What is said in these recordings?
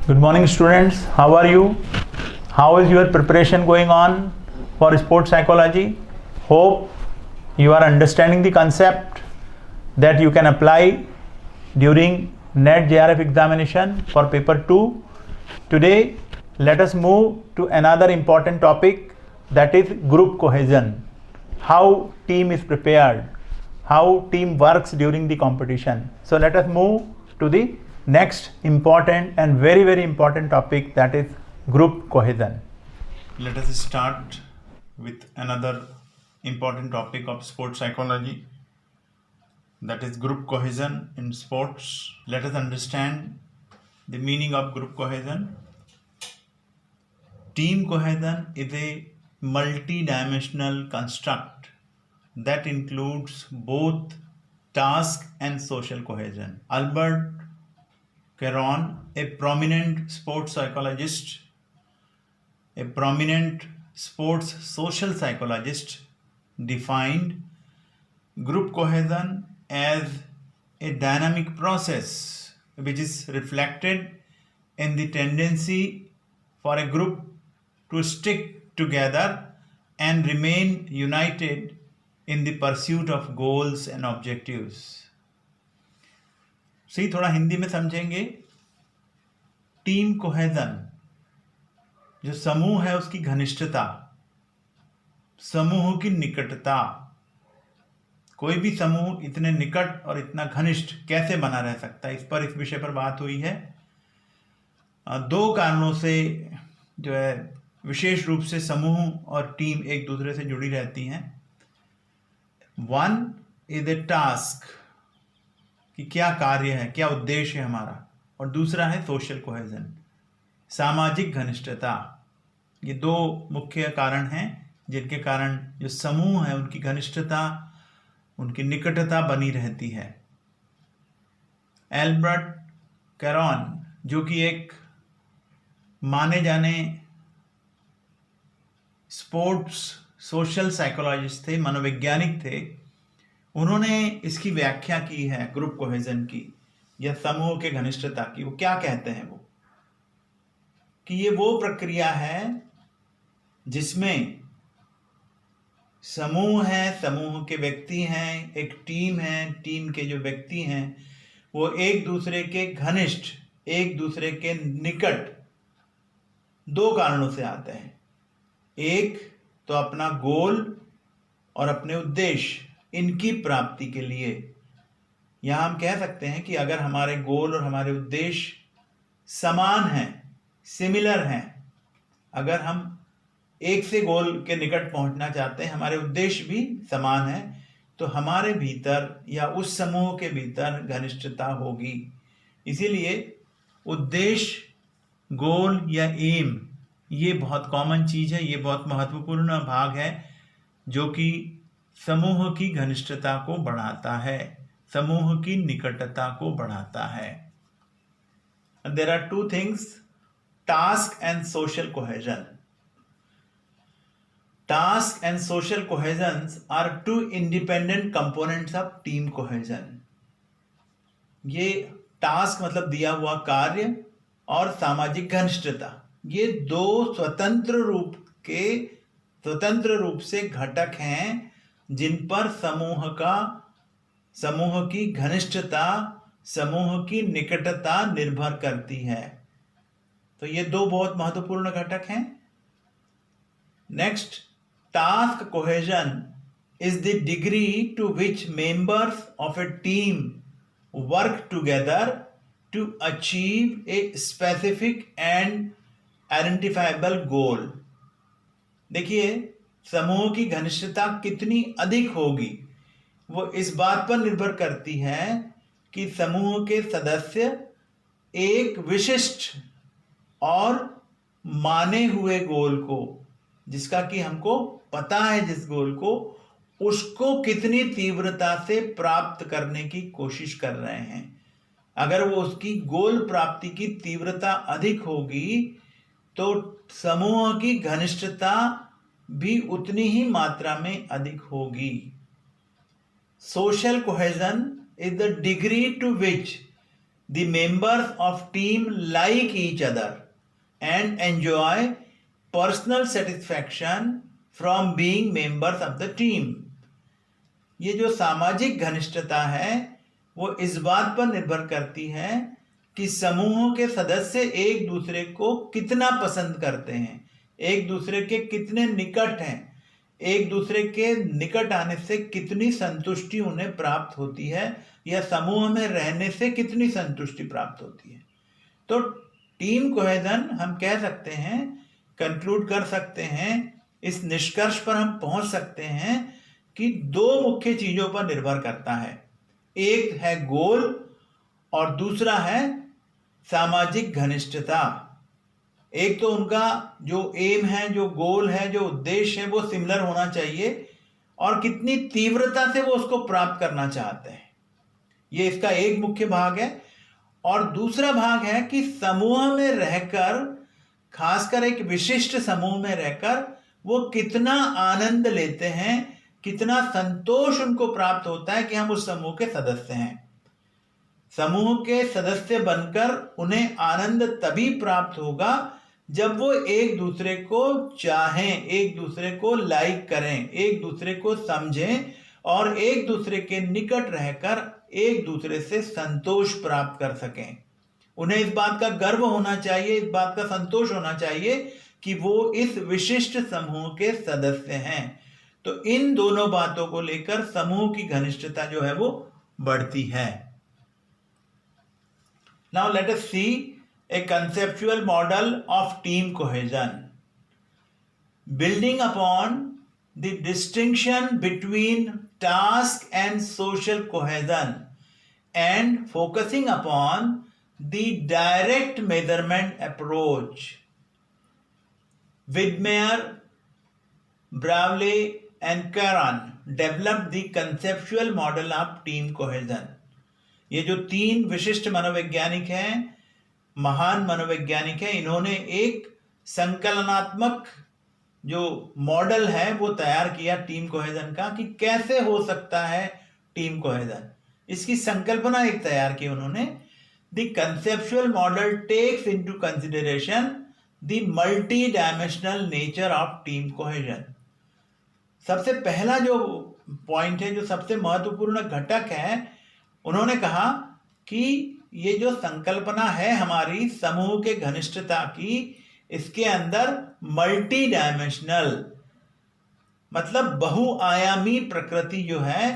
Good morning, students. How are you? How is your preparation going on for sports psychology? Hope you are understanding the concept that you can apply during NET JRF examination for paper 2. Today, let us move to another important topic, that is group cohesion. How team is prepared, how team works during the competition. So let us move to the next important and very important topic, that is group cohesion. Let us start with another important topic of sports psychology, that is group cohesion in sports. Let us understand the meaning of group cohesion. Team cohesion is a multi-dimensional construct that includes both task and social cohesion. Albert Caron, a prominent sports psychologist, a prominent sports social psychologist, defined group cohesion as a dynamic process which is reflected in the tendency for a group to stick together and remain united in the pursuit of goals and objectives. सी थोड़ा हिंदी में समझेंगे. Team cohesion, जो समूह है उसकी घनिष्ठता, समूह की निकटता. कोई भी समूह इतने निकट और इतना घनिष्ठ कैसे बना रह सकता है, इस विषय पर बात हुई है. दो कारणों से जो है विशेष रूप से समूह और टीम एक दूसरे से जुड़ी रहती हैं. वन इज ए टास्क, कि क्या कार्य है, क्या उद्देश्य है हमारा, और दूसरा है सोशल कोहेजन, सामाजिक घनिष्ठता. ये दो मुख्य कारण हैं जिनके कारण जो समूह है उनकी घनिष्ठता, उनकी निकटता बनी रहती है. एल्बर्ट कैरॉन, जो कि एक माने जाने स्पोर्ट्स सोशल साइकोलॉजिस्ट थे, मनोवैज्ञानिक थे, उन्होंने इसकी व्याख्या की है ग्रुप कोहेजन की या समूह के घनिष्ठता की. वो क्या कहते हैं वो, कि ये वो प्रक्रिया है जिसमें समूह है, समूह के व्यक्ति हैं, एक टीम है, टीम के जो व्यक्ति हैं वो एक दूसरे के घनिष्ठ, एक दूसरे के निकट दो कारणों से आते हैं. एक तो अपना गोल और अपने उद्देश्य, इनकी प्राप्ति के लिए. यहां हम कह सकते हैं कि अगर हमारे गोल और हमारे उद्देश्य समान हैं, सिमिलर हैं, अगर हम एक से गोल के निकट पहुंचना चाहते हैं, हमारे उद्देश्य भी समान है, तो हमारे भीतर या उस समूह के भीतर घनिष्ठता होगी. इसीलिए उद्देश्य, गोल या एम, ये बहुत कॉमन चीज है, ये बहुत महत्वपूर्ण भाग है जो कि समूह की घनिष्ठता को बढ़ाता है, समूह की निकटता को बढ़ाता है. There are two things, task and social cohesion. Task and social cohesion are two independent components of team cohesion. ये टास्क मतलब दिया हुआ कार्य और सामाजिक घनिष्ठता, ये दो स्वतंत्र रूप से घटक हैं जिन पर समूह की घनिष्ठता, समूह की निकटता निर्भर करती है. तो ये दो बहुत महत्वपूर्ण घटक हैं. Next, task cohesion is the degree to which members of a team work together to achieve a specific and identifiable goal. देखिए, समूह की घनिष्ठता कितनी अधिक होगी वो इस बात पर निर्भर करती है कि समूह के सदस्य एक विशिष्ट और माने हुए गोल को, जिसका कि हमको पता है जिस गोल को, उसको कितनी तीव्रता से प्राप्त करने की कोशिश कर रहे हैं. अगर वो उसकी गोल प्राप्ति की तीव्रता अधिक होगी तो समूह की घनिष्ठता भी उतनी ही मात्रा में अधिक होगी. Social cohesion is the degree to which the members of team like each other and enjoy personal satisfaction from being members of the team. ये जो सामाजिक घनिष्ठता है वो इस बात पर निर्भर करती है कि समूहों के सदस्य एक दूसरे को कितना पसंद करते हैं, एक दूसरे के कितने निकट हैं, एक दूसरे के निकट आने से कितनी संतुष्टि उन्हें प्राप्त होती है या समूह में रहने से कितनी संतुष्टि प्राप्त होती है. तो टीम कोहेजन हम कह सकते हैं, कंक्लूड कर सकते हैं, इस निष्कर्ष पर हम पहुंच सकते हैं कि दो मुख्य चीजों पर निर्भर करता है. एक है गोल और दूसरा है सामाजिक घनिष्ठता. एक तो उनका जो एम है, जो गोल है, जो उद्देश्य है वो सिमिलर होना चाहिए और कितनी तीव्रता से वो उसको प्राप्त करना चाहते हैं, ये इसका एक मुख्य भाग है. और दूसरा भाग है कि समूह में रहकर, खासकर एक विशिष्ट समूह में रहकर वो कितना आनंद लेते हैं, कितना संतोष उनको प्राप्त होता है कि हम उस समूह के सदस्य हैं. समूह के सदस्य बनकर उन्हें आनंद तभी प्राप्त होगा जब वो एक दूसरे को चाहें, एक दूसरे को लाइक करें, एक दूसरे को समझें और एक दूसरे के निकट रहकर एक दूसरे से संतोष प्राप्त कर सकें. उन्हें इस बात का गर्व होना चाहिए, इस बात का संतोष होना चाहिए कि वो इस विशिष्ट समूह के सदस्य हैं. तो इन दोनों बातों को लेकर समूह की घनिष्ठता जो है वो बढ़ती है. Now let us see a conceptual model of team cohesion. Building upon the distinction between task and social cohesion and focusing upon the direct measurement approach, Widmer, Bravely and Karan developed the conceptual model of team cohesion. ये जो तीन विशिष्ट मनोवैज्ञानिक हैं, महान मनोवैज्ञानिक हैं, इन्होंने एक संकलनात्मक जो मॉडल है वो तैयार किया टीम कोहेजन का कि कैसे हो सकता है टीम कोहेजन. इसकी संकल्पना एक तैयार की उन्होंने. The conceptual model takes into consideration the multi dimensional nature of team cohesion. सबसे पहला जो पॉइंट है, जो सबसे महत्वपूर्ण घटक है, उन्होंने कहा कि ये जो संकल्पना है हमारी समूह के घनिष्ठता की, इसके अंदर मल्टी डायमेंशनल मतलब बहुआयामी प्रकृति जो है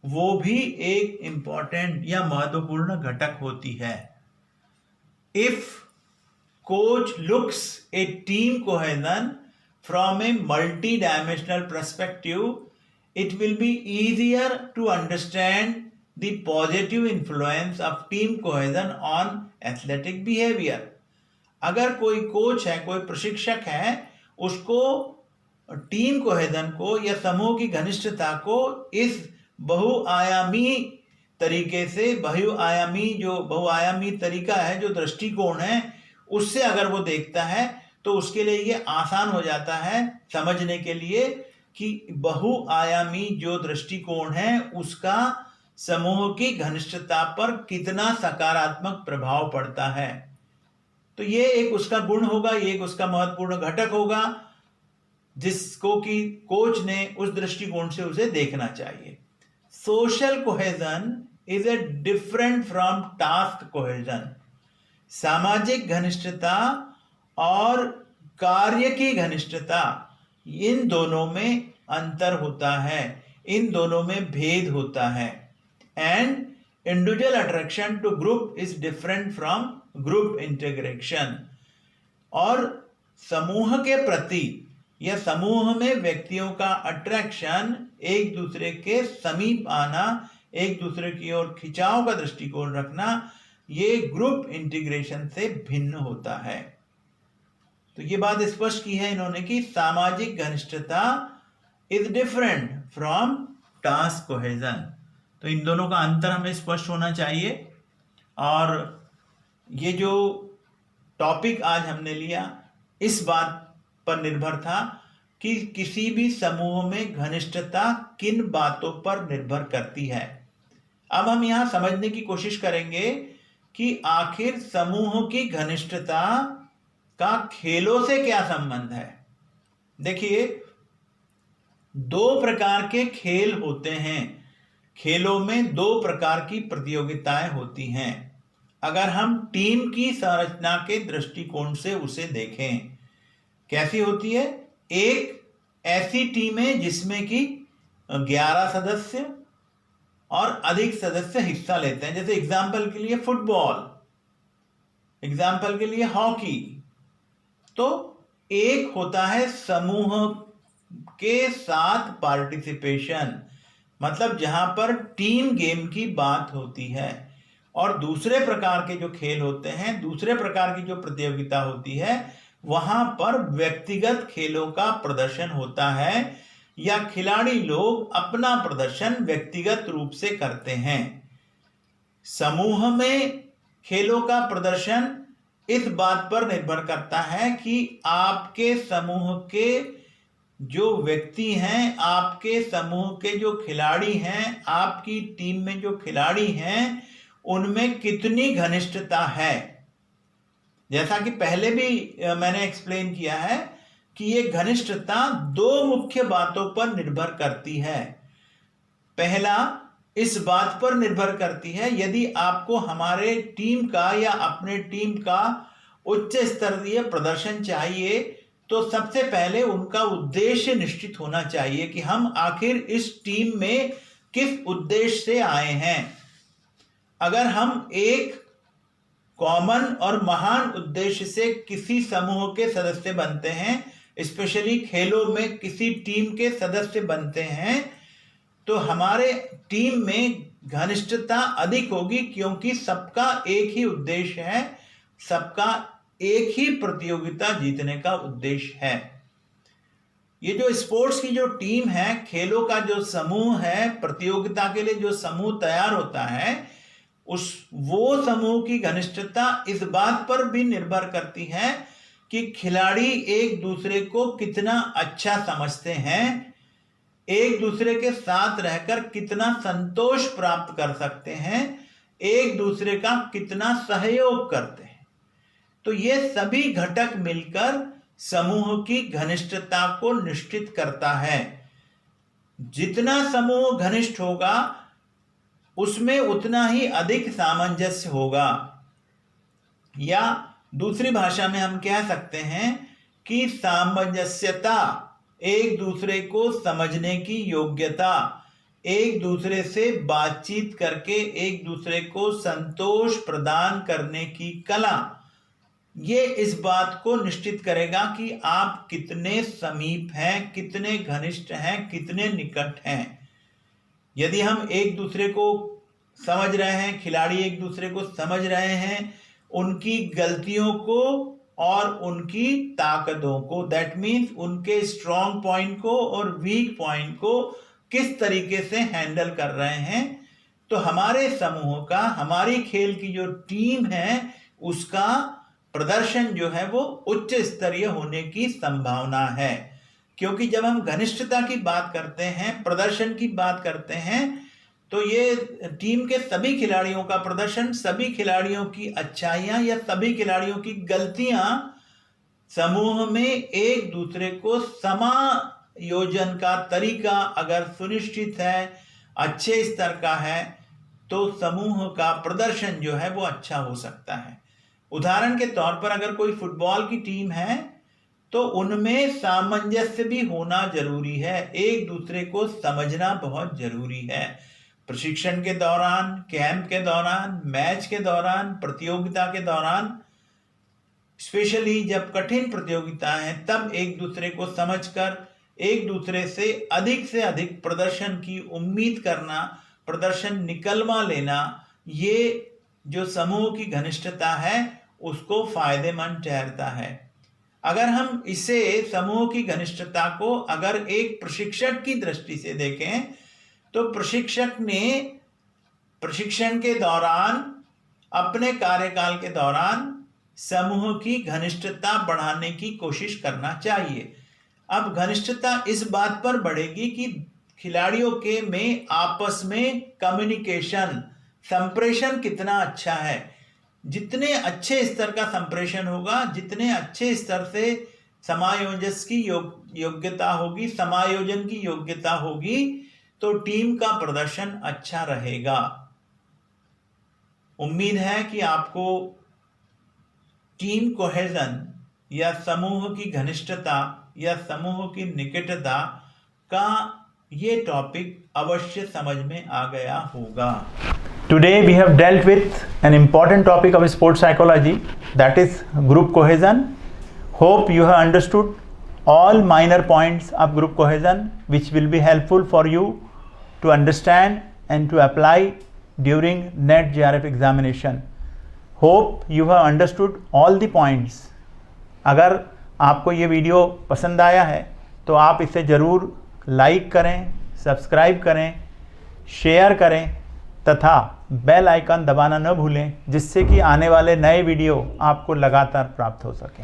वो भी एक इंपॉर्टेंट या महत्वपूर्ण घटक होती है. If coach looks a team cohesion from a multi dimensional perspective, it will be easier to understand the positive influence of team cohesion on athletic behavior. अगर कोई कोच है, कोई प्रशिक्षक है, उसको टीम कोहेजन को या समूह की घनिष्ठता को इस बहुआयामी तरीके से, बहुआयामी तरीका है, जो दृष्टिकोण है, उससे अगर वो देखता है तो उसके लिए ये आसान हो जाता है समझने के लिए कि बहुआयामी जो दृष्टिकोण है उसका समूह की घनिष्ठता पर कितना सकारात्मक प्रभाव पड़ता है. तो ये एक उसका गुण होगा, ये एक उसका महत्वपूर्ण घटक होगा जिसको कि कोच ने उस दृष्टिकोण से उसे देखना चाहिए. Social cohesion is a different from task cohesion. सामाजिक घनिष्ठता और कार्य की घनिष्ठता, इन दोनों में अंतर होता है, इन दोनों में भेद होता है. And individual attraction to group is different from group integration. और समूह के प्रति या समूह में व्यक्तियों का अट्रैक्शन, एक दूसरे के समीप आना, एक दूसरे की ओर खिंचाव का दृष्टिकोण रखना, ये ग्रुप इंटीग्रेशन से भिन्न होता है. तो ये बात स्पष्ट की है इन्होंने कि सामाजिक घनिष्ठता is different from task cohesion. तो इन दोनों का अंतर हमें स्पष्ट होना चाहिए. और ये जो टॉपिक आज हमने लिया इस बात पर निर्भर था कि किसी भी समूह में घनिष्ठता किन बातों पर निर्भर करती है. अब हम यहाँ समझने की कोशिश करेंगे कि आखिर समूह की घनिष्ठता का खेलों से क्या संबंध है। देखिए, दो प्रकार के खेल होते हैं। खेलों में दो प्रकार की प्रतियोगिताएं होती हैं। अगर हम टीम की संरचना के दृष्टिकोण से उसे देखें, कैसी होती है? एक ऐसी टीम है जिसमें कि 11 सदस्य और अधिक सदस्य हिस्सा लेते हैं। जैसे एग्जाम्पल के लिए फुटबॉल, एग्जाम्पल के लिए हॉकी। तो एक होता है समूह के साथ पार्टिसिपेशन, मतलब जहां पर टीम गेम की बात होती है। और दूसरे प्रकार के जो खेल होते हैं, दूसरे प्रकार की जो प्रतियोगिता होती है, वहां पर व्यक्तिगत खेलों का प्रदर्शन होता है या खिलाड़ी लोग अपना प्रदर्शन व्यक्तिगत रूप से करते हैं। समूह में खेलों का प्रदर्शन इस बात पर निर्भर करता है कि आपके समूह के जो व्यक्ति हैं, आपके समूह के जो खिलाड़ी हैं, आपकी टीम में जो खिलाड़ी हैं, उनमें कितनी घनिष्ठता है। जैसा कि पहले भी मैंने एक्सप्लेन किया है कि ये घनिष्ठता दो मुख्य बातों पर निर्भर करती है। पहला, इस बात पर निर्भर करती है यदि आपको हमारे टीम का या अपने टीम का उच्च स्तरीय प्रदर्शन चाहिए, तो सबसे पहले उनका उद्देश्य निश्चित होना चाहिए कि हम आखिर इस टीम में किस उद्देश्य से आए हैं। अगर हम एक कॉमन और महान उद्देश्य से किसी समूह के सदस्य बनते हैं, स्पेशली खेलों में किसी टीम के सदस्य बनते हैं, तो हमारे टीम में घनिष्ठता अधिक होगी, क्योंकि सबका एक ही उद्देश्य है, सबका एक ही प्रतियोगिता जीतने का उद्देश्य है। ये जो स्पोर्ट्स की जो टीम है, खेलों का जो समूह है, प्रतियोगिता के लिए जो समूह तैयार होता है, वो समूह की घनिष्ठता इस बात पर भी निर्भर करती है कि खिलाड़ी एक दूसरे को कितना अच्छा समझते हैं, एक दूसरे के साथ रहकर कितना संतोष प्राप्त कर सकते हैं, एक दूसरे का कितना सहयोग करते हैं। तो ये सभी घटक मिलकर समूह की घनिष्ठता को निश्चित करता है। जितना समूह घनिष्ठ होगा, उसमें उतना ही अधिक सामंजस्य होगा, या दूसरी भाषा में हम कह सकते हैं कि सामंजस्यता, एक दूसरे को समझने की योग्यता, एक दूसरे से बातचीत करके एक दूसरे को संतोष प्रदान करने की कला, ये इस बात को निश्चित करेगा कि आप कितने समीप हैं, कितने घनिष्ठ हैं, कितने निकट हैं। यदि हम एक दूसरे को समझ रहे हैं, खिलाड़ी एक दूसरे को समझ रहे हैं, उनकी गलतियों को और उनकी ताकतों को, दैट मीन्स उनके स्ट्रॉन्ग पॉइंट को और वीक पॉइंट को किस तरीके से हैंडल कर रहे हैं, तो हमारे समूह का, हमारी खेल की जो टीम है, उसका प्रदर्शन जो है वो उच्च स्तरीय होने की संभावना है। क्योंकि जब हम घनिष्ठता की बात करते हैं, प्रदर्शन की बात करते हैं, तो ये टीम के सभी खिलाड़ियों का प्रदर्शन, सभी खिलाड़ियों की अच्छाइयां या सभी खिलाड़ियों की गलतियां समूह में एक दूसरे को समायोजन का तरीका अगर सुनिश्चित है, अच्छे स्तर का है, तो समूह का प्रदर्शन जो है वो अच्छा हो सकता है। उदाहरण के तौर पर अगर कोई फुटबॉल की टीम है, तो उनमें सामंजस्य भी होना जरूरी है, एक दूसरे को समझना बहुत जरूरी है। प्रशिक्षण के दौरान, कैंप के दौरान, मैच के दौरान, प्रतियोगिता के दौरान, स्पेशली जब कठिन प्रतियोगिता है, तब एक दूसरे को समझकर एक दूसरे से अधिक प्रदर्शन की उम्मीद करना, प्रदर्शन निकलवा लेना, ये जो समूह की घनिष्ठता है उसको फायदेमंद ठहरता है। अगर हम इसे समूह की घनिष्ठता को अगर एक प्रशिक्षक की दृष्टि से देखें, तो प्रशिक्षक ने प्रशिक्षण के दौरान, अपने कार्यकाल के दौरान समूह की घनिष्ठता बढ़ाने की कोशिश करना चाहिए। अब घनिष्ठता इस बात पर बढ़ेगी कि खिलाड़ियों के में आपस में कम्युनिकेशन, संप्रेषण कितना अच्छा है। जितने अच्छे स्तर का संप्रेषण होगा, जितने अच्छे स्तर से समायोजन की योग्यता होगी, समायोजन की योग्यता होगी, तो टीम का प्रदर्शन अच्छा रहेगा। उम्मीद है कि आपको टीम कोहेजन या समूह की घनिष्ठता या समूह की निकटता का ये टॉपिक अवश्य समझ में आ गया होगा। Today we have dealt with an important topic of sports psychology, that is group cohesion. Hope you have understood all minor points of group cohesion, which will be helpful for you to understand and to apply during NET JRF examination. Hope you have understood all the points. अगर आपको ये video पसंद आया है तो आप इसे ज़रूर लाइक करें, सब्सक्राइब करें, शेयर करें तथा बेल आइकन दबाना न भूलें, जिससे कि आने वाले नए वीडियो आपको लगातार प्राप्त हो सकें।